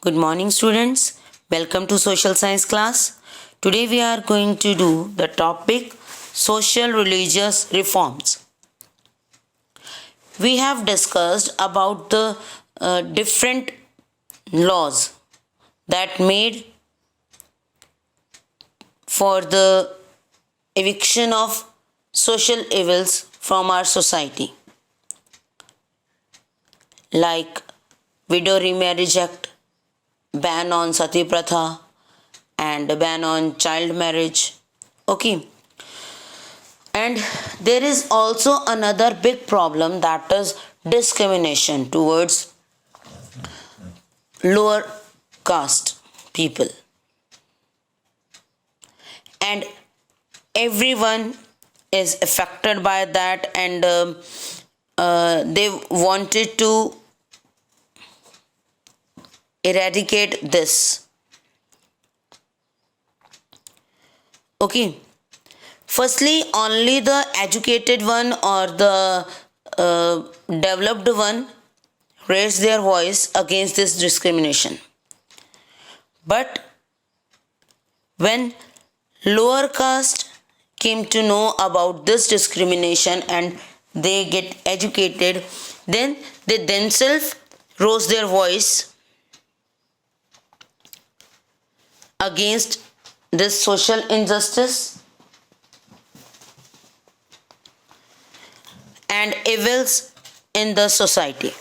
Good morning, students. Welcome to social science class. Today we are going to do the topic social religious reforms. We have discussed about the different laws that made for the eviction of social evils from our society, like Widow Remarriage Act, ban on sati pratha, and a ban on child marriage. Okay. And there is also another big problem, that is discrimination towards lower caste people. And everyone is affected by that, and they wanted to eradicate this. Okay. Firstly, only the educated one or the developed one raised their voice against this discrimination. But when lower caste came to know about this discrimination and they get educated, then they themselves rose their voice against this social injustice and evils in the society.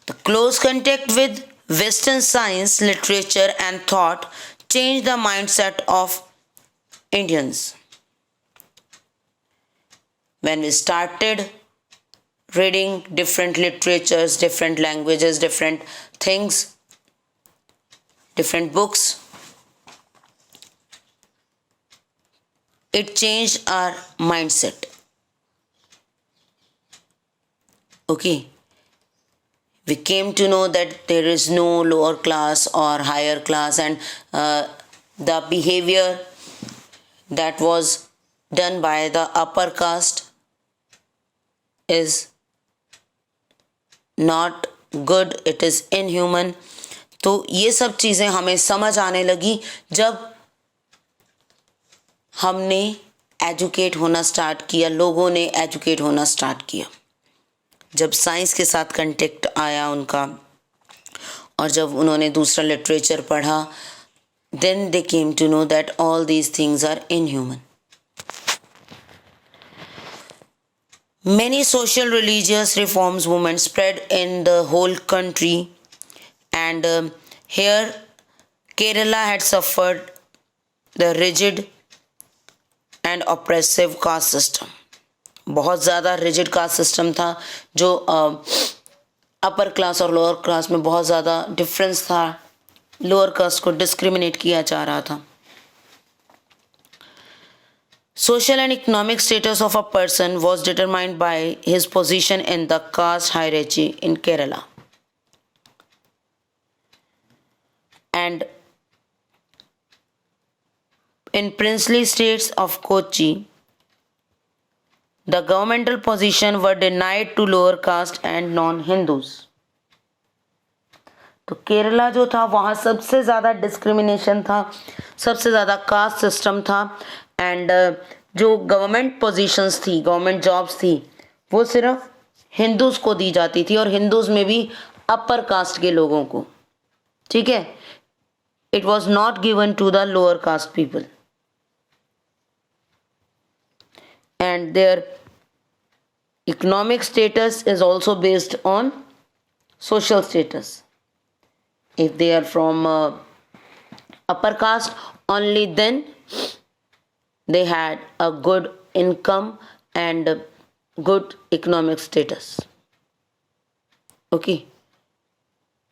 The close contact with Western science, literature, and thought changed the mindset of Indians. When we started reading different literatures, different languages, different things, different books, it changed our mindset. Okay. We came to know that there is no lower class or higher class, and the behavior that was done by the upper caste is not good, it is inhuman. तो ये सब चीज़ें हमें समझ आने लगी जब हमने एजुकेट होना स्टार्ट किया, लोगों ने एजुकेट होना स्टार्ट किया, जब साइंस के साथ कंटेक्ट आया उनका और जब उन्होंने दूसरा लिटरेचर पढ़ा, then they came to know that all these things are inhuman. Many social religious reforms movements spread in the whole country, and here Kerala had suffered the rigid and oppressive caste system. बहुत ज़्यादा rigid caste system था, जो upper class और lower class में बहुत ज़्यादा difference था, lower caste को डिस्क्रिमिनेट किया जा रहा था. Social and economic status of a person was determined by his position in the caste hierarchy in Kerala. And in princely states of Kochi, the governmental position were denied to lower caste and non-Hindus. तो केरला जो था वहाँ सबसे ज़्यादा discrimination था, सबसे ज़्यादा caste system था, एंड जो गवर्नमेंट पोजीशंस थी, गवर्नमेंट जॉब्स थी, वो सिर्फ हिंदूज़ को दी जाती थी, और हिंदूज़ में भी अपर कास्ट के लोगों को. ठीक है, it was not given to the lower caste people. And their economic status is also based on social status. If they are from upper caste, only then they had a good income and a good economic status. Okay.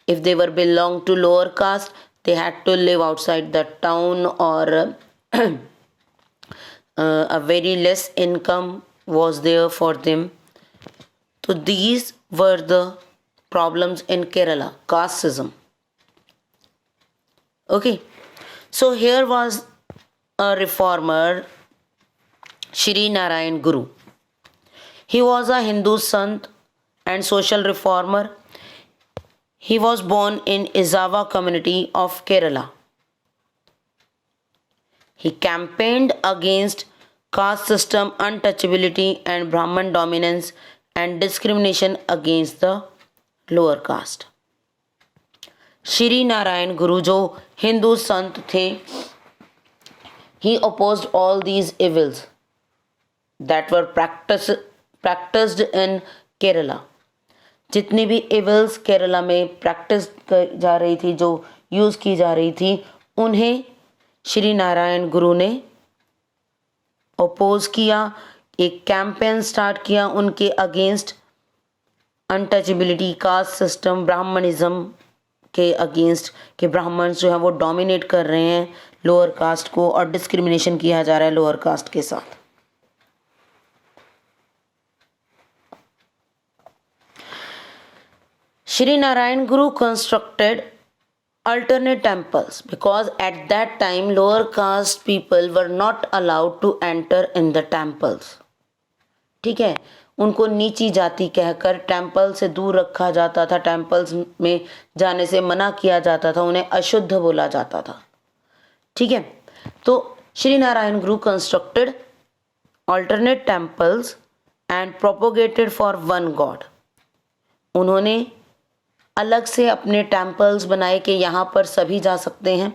If they were belong to lower caste, they had to live outside the town, or a very less income was there for them. So these were the problems in Kerala, casteism. Okay, so here was a reformer, Shri Narayan Guru. He was a Hindu sant and social reformer. He was born in Izava community of Kerala. He campaigned against caste system untouchability and Brahman dominance and discrimination against the lower caste. Shri Narayan गुरु जो हिंदू संत थे, he opposed all these evils that were practiced in Kerala. जितनी भी evils Kerala में practice जा रही थी, जो use की जा रही थी, उन्हें श्री नारायण गुरु ने ओपोज किया, एक कैंपेन स्टार्ट किया उनके against, untouchability, caste system, Brahminism के अगेंस्ट, कि ब्राह्मण्स जो है वो डोमिनेट कर रहे हैं लोअर कास्ट को और डिस्क्रिमिनेशन किया जा रहा है लोअर कास्ट के साथ. Shri Narayan Guru constructed alternate temples because at that time lower caste people were not allowed to enter in the temples. ठीक है, उनको नीची जाति कहकर टेम्पल से दूर रखा जाता था, टेम्पल्स में जाने से मना किया जाता था, उन्हें अशुद्ध बोला जाता था. ठीक है, तो श्री नारायण गुरु constructed alternate temples and propagated for one God. उन्होंने अलग से अपने टेम्पल्स बनाए कि यहाँ पर सभी जा सकते हैं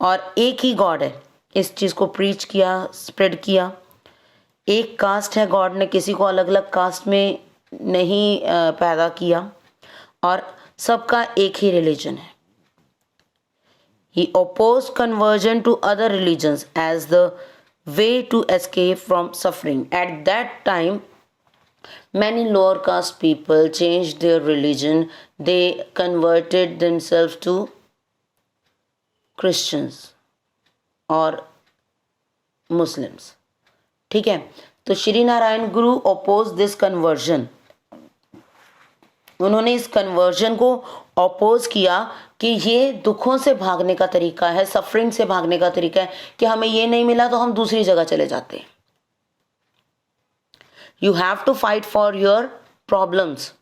और एक ही गॉड है, इस चीज़ को प्रीच किया, स्प्रेड किया. एक कास्ट है, गॉड ने किसी को अलग अलग कास्ट में नहीं पैदा किया और सबका एक ही रिलीजन है. He opposed conversion to other religions as the way to escape from suffering. At that time, many lower caste people changed their religion. They converted themselves to Christians or Muslims. ठीक है, तो श्री नारायण गुरु oppose this conversion. उन्होंने इस conversion को oppose किया कि ये दुखों से भागने का तरीका है, सफरिंग से भागने का तरीका है कि हमें ये नहीं मिला तो हम दूसरी जगह चले जाते हैं. You have to fight for your problems,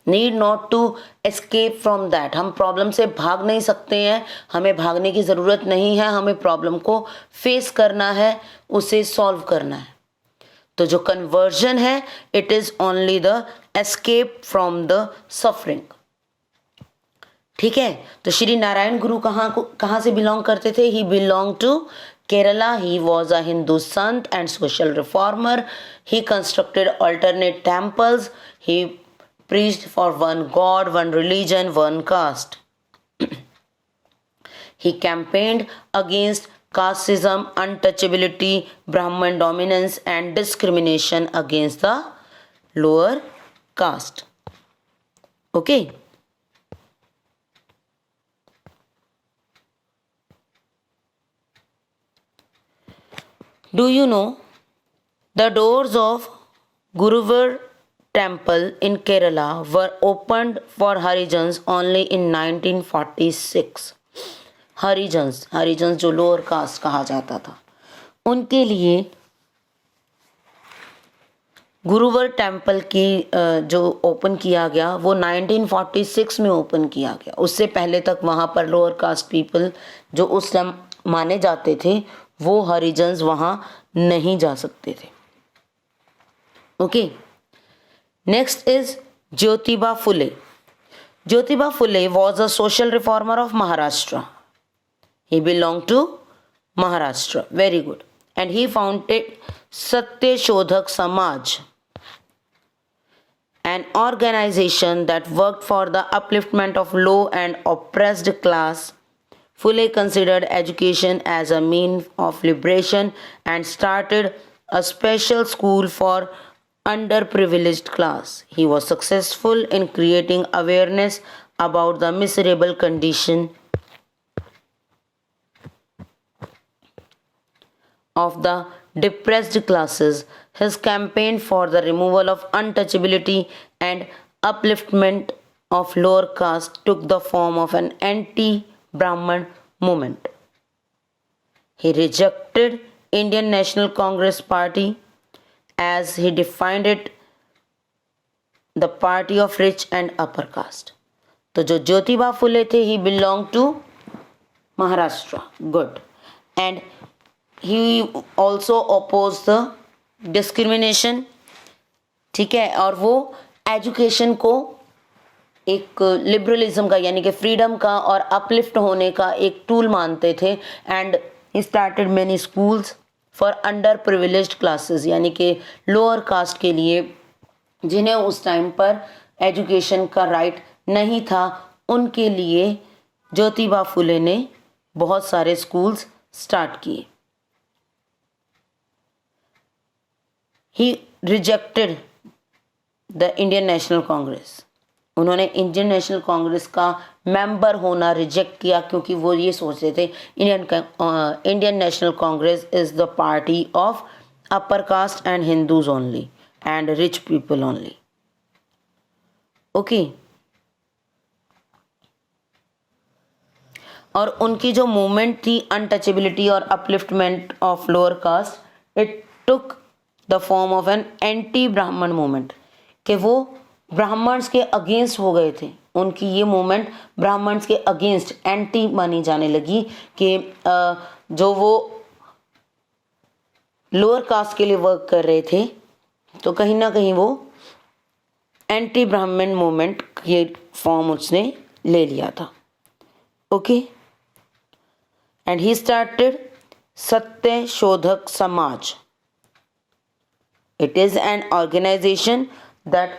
need not to escape from that. हम प्रॉब्लम से भाग नहीं सकते हैं, हमें भागने की ज़रूरत नहीं है, हमें प्रॉब्लम को फेस करना है, उसे सॉल्व करना है. तो जो कन्वर्जन है, it is only the escape from the suffering. ठीक है, तो श्री नारायण गुरु कहाँ से बिलोंग करते थे? He belong to Kerala. He was a Hindu sant and social reformer. He constructed alternate temples. He preached for one God, one religion, one caste. He campaigned against casteism, untouchability, Brahman dominance and discrimination against the lower caste. Okay. Do you know the doors of Guruvar temple in Kerala were opened for Harijans only in 1946. Harijans जो lower caste कहा जाता था, उनके लिए गुरुवर temple की जो open किया गया वो 1946 में ओपन किया गया. उससे पहले तक वहाँ पर लोअर कास्ट पीपल जो उस टाइम माने जाते थे वो हरिजन्स वहाँ नहीं जा सकते थे. Okay. Next is Jyotiba Phule. Jyotiba Phule was a social reformer of Maharashtra. He belonged to Maharashtra. Very good. And he founded Satya Shodhak Samaj, an organization that worked for the upliftment of low and oppressed class. Phule considered education as a means of liberation and started a special school for underprivileged class. He was successful in creating awareness about the miserable condition of the depressed classes. His campaign for the removal of untouchability and upliftment of lower caste took the form of an anti-Brahman movement. He rejected Indian National Congress Party as he defined it the party of rich and upper caste. तो जो ज्योतिबा फुले थे, he belong to Maharashtra, good, and he also oppose the discrimination, ठीक है, और वो education को एक liberalism का यानी कि फ्रीडम का और अपलिफ्ट होने का एक टूल मानते थे। And he started many schools for under privileged classes, यानी कि लोअर कास्ट के लिए जिन्हें उस टाइम पर एजुकेशन का राइट नहीं था, उनके लिए ज्योतिबा फुले ने बहुत सारे स्कूल्स स्टार्ट किए। He rejected the Indian national Congress, उन्होंने इंडियन नेशनल कांग्रेस का मेंबर होना रिजेक्ट किया, क्योंकि वो ये सोचते थे Indian national Congress is the party of upper caste and Hindus only and rich people only. Okay, और उनकी जो मूवमेंट थी अनटचेबिलिटी और upliftment of lower caste, it took the form of an anti ब्राह्मण मूवमेंट, कि वो ब्राह्मण्स के against हो गए थे। उनकी ये मूवमेंट ब्राह्मण्स के अगेंस्ट एंटी मानी जाने लगी कि जो वो लोअर कास्ट के लिए वर्क कर रहे थे, तो कहीं ना कहीं वो एंटी ब्राह्मण मूवमेंट ये फॉर्म उसने ले लिया था। ओके, एंड ही स्टार्टेड सत्य शोधक समाज। It is an organization that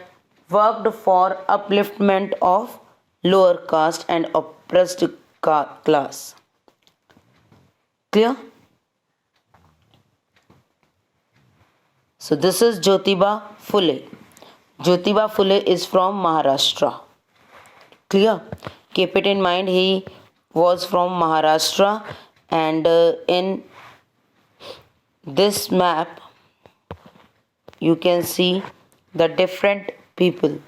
worked for upliftment of lower caste and oppressed class. Clear? So this is Jyotiba Phule. Jyotiba Phule is from Maharashtra. Clear? Keep it in mind, he was from Maharashtra, and in this map you can see the different people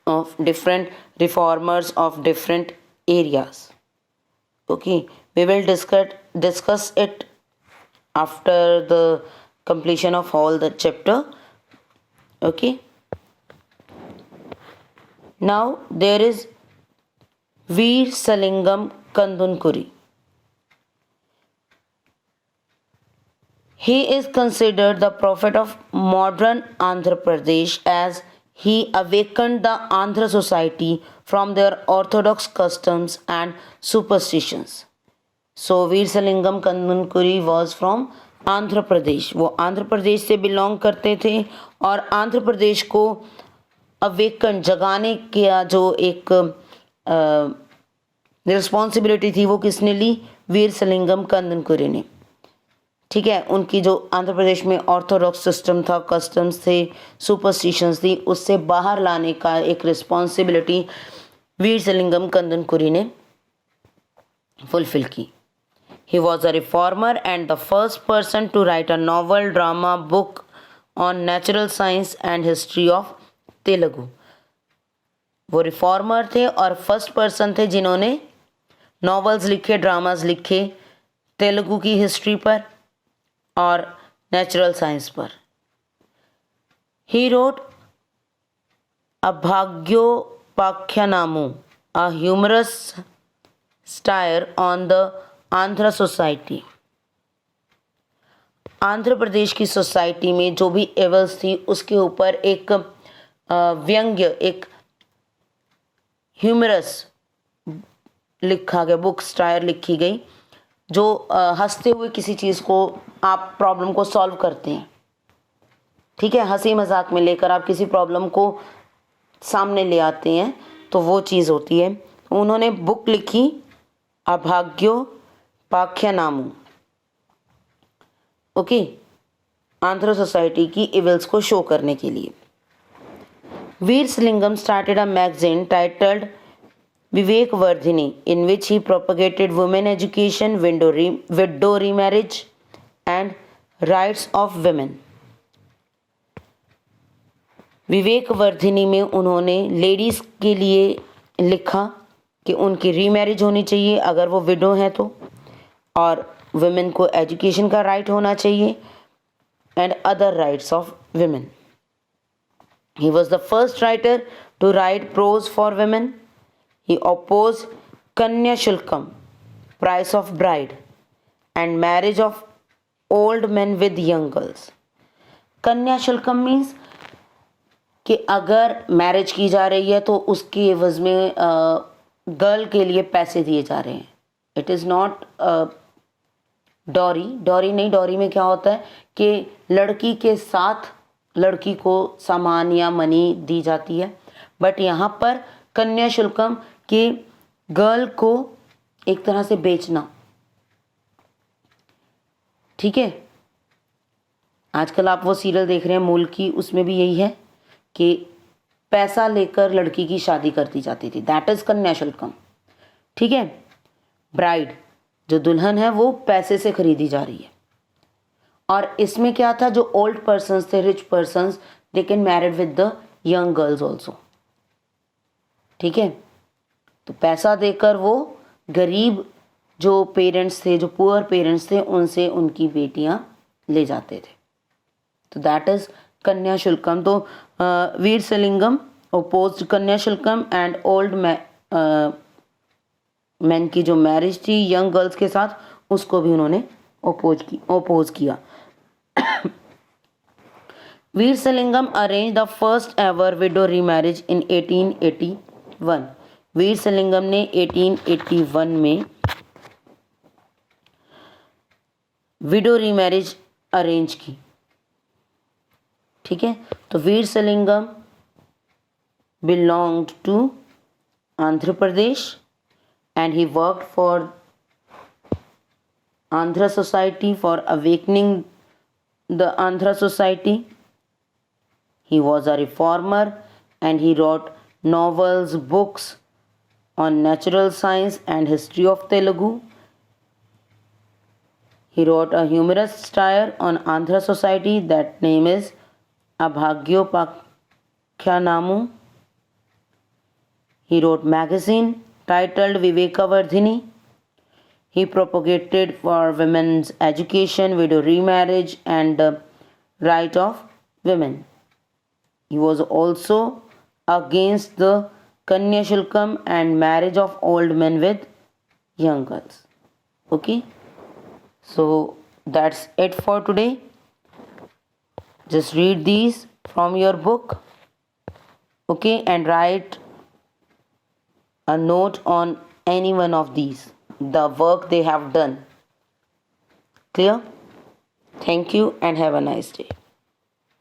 of different reformers of different areas. Okay, we will discuss it after the completion of all the chapter. Okay, now there is Veer Salingam Kandunkuri. He is considered the prophet of modern Andhra Pradesh, as he awakened the Andhra society from their orthodox customs and superstitions. So Veer Salingam Kandunkuri was from Andhra Pradesh. वो आंध्र प्रदेश से belong करते थे, और आंध्र प्रदेश को awaken जगाने का जो एक रिस्पॉन्सिबिलिटी थी वो किसने ली? वीर सलिंगम कंदनकुरी ने। ठीक है, उनकी जो आंध्र प्रदेश में ऑर्थोडॉक्स सिस्टम था, कस्टम्स थे, सुपरस्टिशंस थी, उससे बाहर लाने का एक रिस्पॉन्सिबिलिटी वीर सलिंगम कंदनकुरी ने फुलफिल की। He was a reformer and the first person to write a novel drama book on natural science and history of Telugu. वो रिफॉर्मर थे और फर्स्ट पर्सन थे जिन्होंने नॉवेल्स लिखे, ड्रामास लिखे तेलुगु की हिस्ट्री पर और नेचुरल साइंस पर। He wrote Abhagyopakhyanammu, a humorous satire on the Andhra society. Andhra Pradesh की सोसाइटी में जो भी एवल्स थी उसके ऊपर एक व्यंग्य, एक ह्यूमरस लिखा गया, बुक स्टायर लिखी गई, जो हंसते हुए किसी चीज़ को, आप प्रॉब्लम को सॉल्व करते हैं। ठीक है, हंसी मजाक में लेकर आप किसी प्रॉब्लम को सामने ले आते हैं, तो वो चीज़ होती है। उन्होंने बुक लिखी Abhagyopakhyanamu. Okay, Andhra society की इविल्स को शो करने के लिए। Veeresalingam started a magazine titled Vivek Vardhini, in which he propagated women education, widow remarriage and rights of women. Vivek Vardhini में उन्होंने लेडीज के लिए लिखा कि उनकी रीमैरिज होनी चाहिए अगर वो विडो हैं तो, और वुमेन को एजुकेशन का राइट होना चाहिए, and other rights of women. He was the first writer to write prose for women. He opposed Kanya Shulkam, price of bride, and marriage of old men with young girls. कन्या शुल्कम means कि अगर marriage की जा रही है तो उसके एवज में गर्ल के लिए पैसे दिए जा रहे हैं. It is not dowry. Dowry नहीं. डॉरी में क्या होता है कि लड़की के साथ लड़की को सामान या मनी दी जाती है. बट यहाँ पर कन्या शुल्कम कि गर्ल को एक तरह से बेचना. ठीक है. आजकल आप वो सीरियल देख रहे हैं मूल की, उसमें भी यही है कि पैसा लेकर लड़की की शादी कर दी जाती थी. दैट इज कन्या शुल्कम. ठीक है. ब्राइड जो दुल्हन है वो पैसे से खरीदी जा रही है. और इसमें क्या था, जो ओल्ड पर्सन्स थे, rich persons, they can married with the young girls also. ठीक है. तो पैसा देकर वो गरीब जो पेरेंट्स थे, जो पुअर पेरेंट्स थे, उनसे उनकी बेटियां ले जाते थे. तो दैट इज कन्या शुल्कम. तो वीर सलिंगम ओपोज्ड कन्या शुल्कम एंड ओल्ड मैन की जो मैरिज थी यंग गर्ल्स के साथ, उसको भी उन्होंने ओपोज किया. Veeresalingam arrange the first ever widow remarriage in 1881. Veeresalingam ने 1881 में विडो रीमैरिज अरेंज की. ठीक है. तो Veeresalingam belonged to Andhra Pradesh and he worked for Andhra Society for awakening the Andhra Society. He was a reformer and he wrote novels, books on natural science and history of Telugu. He wrote a humorous satire on Andhra Society that name is Abhagyopakhyanamu. He wrote magazine titled Vivekavardhini. He propagated for women's education, widow remarriage, and the right of women. He was also against the Kanya Shulkam and marriage of old men with young girls. Okay, so that's it for today. Just read these from your book, okay, and write a note on any one of these, the work they have done. Clear? Thank you and have a nice day.